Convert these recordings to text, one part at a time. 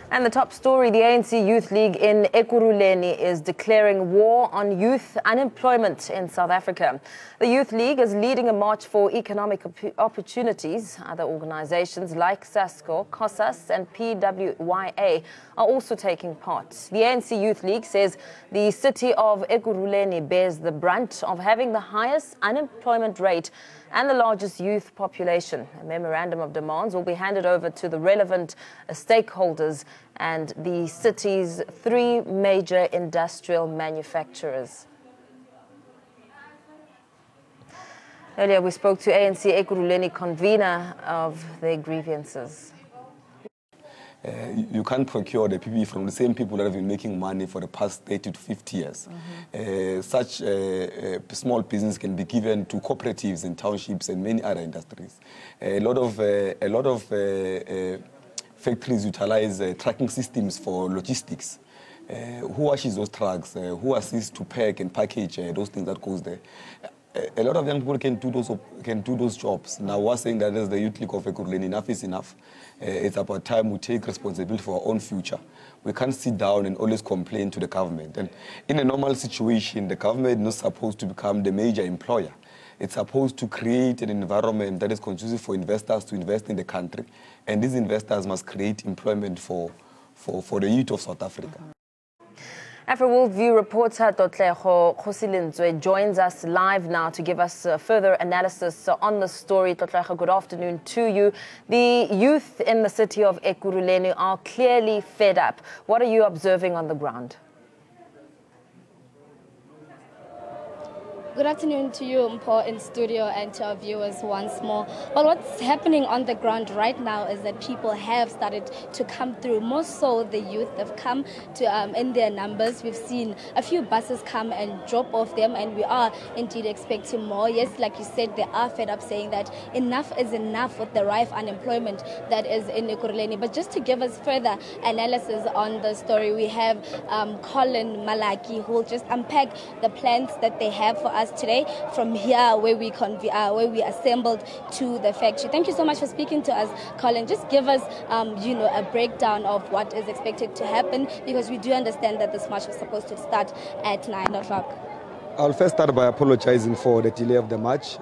And the top story, the ANC Youth League in Ekurhuleni is declaring war on youth unemployment in South Africa. The Youth League is leading a march for economic opportunities. Other organizations like SASCO, COSAS and PWYA are also taking part. The ANC Youth League says the city of Ekurhuleni bears the brunt of having the highest unemployment rate and the largest youth population. A memorandum of demands will be handed over to the relevant stakeholders and the city's 3 major industrial manufacturers. Earlier we spoke to ANC Ekurhuleni convener of their grievances. You can't procure the PPE from the same people that have been making money for the past 30 to 50 years. Such small business can be given to cooperatives and townships and many other industries. A lot of factories utilize tracking systems for logistics. Who washes those trucks? Who assists to pack and package those things that goes there? A lot of young people can do those jobs. Now we're saying that as the Youth League of Ekurhuleni, enough is enough. It's about time we take responsibility for our own future. We can't sit down and always complain to the government. And in a normal situation, the government is not supposed to become the major employer. It's supposed to create an environment that is conducive for investors to invest in the country. And these investors must create employment for the youth of South Africa. Afro Worldview reporter Totleho Khosilinzwe joins us live now to give us further analysis on the story. Totleho, good afternoon to you. The youth in the city of Ekurhuleni are clearly fed up. What are you observing on the ground? Good afternoon to you, Mpo, in studio, and to our viewers once more. Well, what's happening on the ground right now is that people have started to come through. More so, the youth have come to in their numbers. We've seen a few buses come and drop off them, and we are indeed expecting more. Yes, like you said, they are fed up, saying that enough is enough with the rife unemployment that is in Ekurhuleni. But just to give us further analysis on the story, we have Colin Malaki, who will just unpack the plans that they have for us today from here where we assembled to the factory. Thank you so much for speaking to us, Colin. Just give us a breakdown of what is expected to happen, because we do understand that this march was supposed to start at 9 o'clock. I'll first start by apologizing for the delay of the march.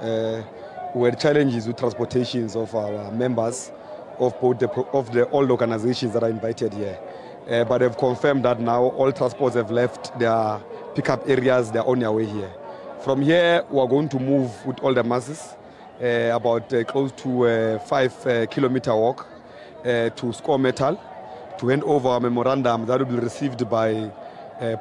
We had challenges with transportations of our members of both all the organizations that are invited here. But they've confirmed that now all transports have left their pickup areas. They're on their way here. From here, we're going to move with all the masses, about close to a 5-kilometer walk to Score Metal to hand over a memorandum that will be received by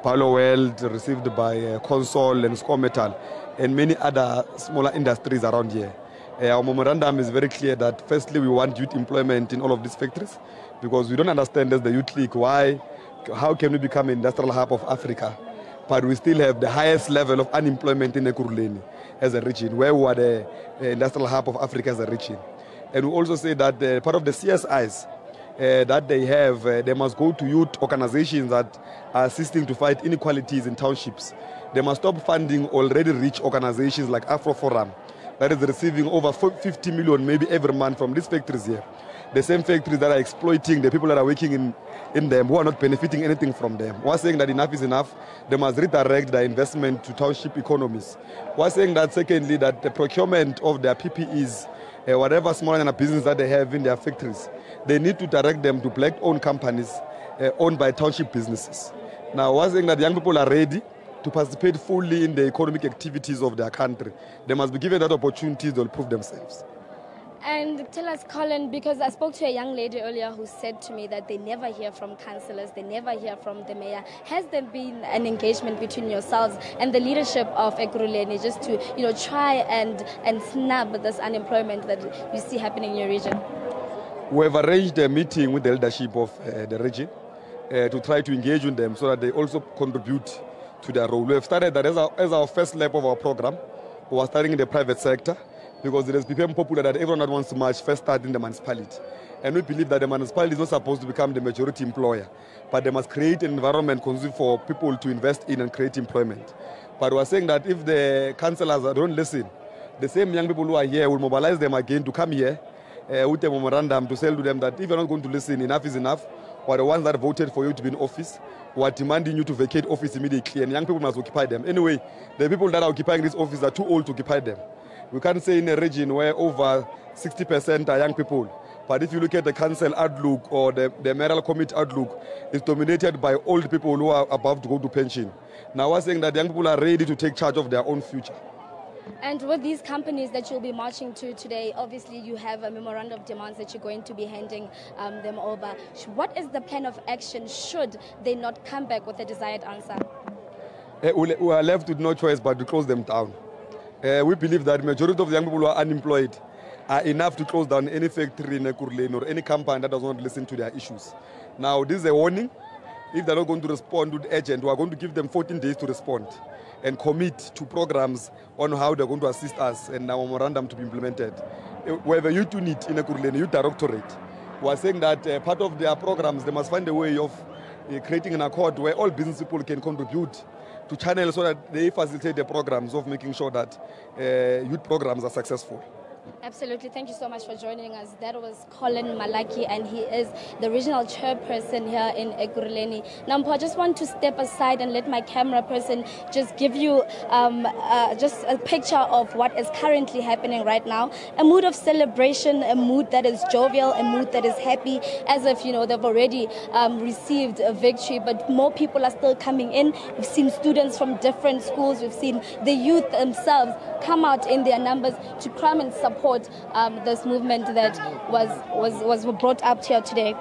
Palo World, received by Console and Score Metal, and many other smaller industries around here. Our memorandum is very clear that firstly, we want youth employment in all of these factories, because we don't understand as the Youth League how can we become an industrial hub of Africa, but we still have the highest level of unemployment in Ekurhuleni as a region, where we are the industrial hub of Africa as a region. And we also say that part of the CSIs that they have, they must go to youth organizations that are assisting to fight inequalities in townships. They must stop funding already rich organizations like Afro Forum, that is receiving over 50 million maybe every month from these factories here. The same factories that are exploiting the people that are working in them, who are not benefiting anything from them. We're saying that enough is enough. They must redirect their investment to township economies. We're saying that secondly, that the procurement of their PPEs, whatever small and business that they have in their factories, they need to direct them to black-owned companies owned by township businesses. Now, we're saying that young people are ready to participate fully in the economic activities of their country. They must be given that opportunity to prove themselves. And tell us, Colin, because I spoke to a young lady earlier who said to me that they never hear from councillors, they never hear from the mayor. Has there been an engagement between yourselves and the leadership of Ekurhuleni just to, try and snub this unemployment that you see happening in your region? We have arranged a meeting with the leadership of the region to try to engage with them so that they also contribute to their role. We have started that as our first lap of our program. We are starting in the private sector, because it has become popular that everyone that wants to march first start in the municipality. And we believe that the municipality is not supposed to become the majority employer, but they must create an environment conducive for people to invest in and create employment. But we are saying that if the councillors don't listen, the same young people who are here will mobilize them again to come here with a memorandum to say to them that if you're not going to listen, enough is enough. were the ones that voted for you to be in office, who are demanding you to vacate office immediately, and young people must occupy them. Anyway, the people that are occupying this office are too old to occupy them. We can't say in a region where over 60% are young people. But if you look at the council outlook or the mayoral committee outlook, it's dominated by old people who are about to go to pension. Now we're saying that young people are ready to take charge of their own future. And with these companies that you'll be marching to today, obviously you have a memorandum of demands that you're going to be handing them over. What is the plan of action should they not come back with the desired answer? We are left with no choice but to close them down. We believe that majority of the young people who are unemployed are enough to close down any factory in Ekurhuleni or any company that does not listen to their issues. Now, this is a warning. If they're not going to respond with urgent, we are going to give them 14 days to respond and commit to programs on how they're going to assist us and our memorandum to be implemented. We have a youth unit in Ekurhuleni, youth directorate. We are saying that part of their programs, they must find a way of creating an accord where all business people can contribute to channel so that they facilitate the programs of making sure that youth programs are successful. Absolutely. Thank you so much for joining us. That was Colin Malaki, and he is the regional chairperson here in Ekurhuleni. Now, I just want to step aside and let my camera person just give you just a picture of what is currently happening right now. A mood of celebration, a mood that is jovial, a mood that is happy, as if, you know, they've already received a victory, but more people are still coming in. We've seen students from different schools. We've seen the youth themselves come out in their numbers to come and support this movement that was brought up here today.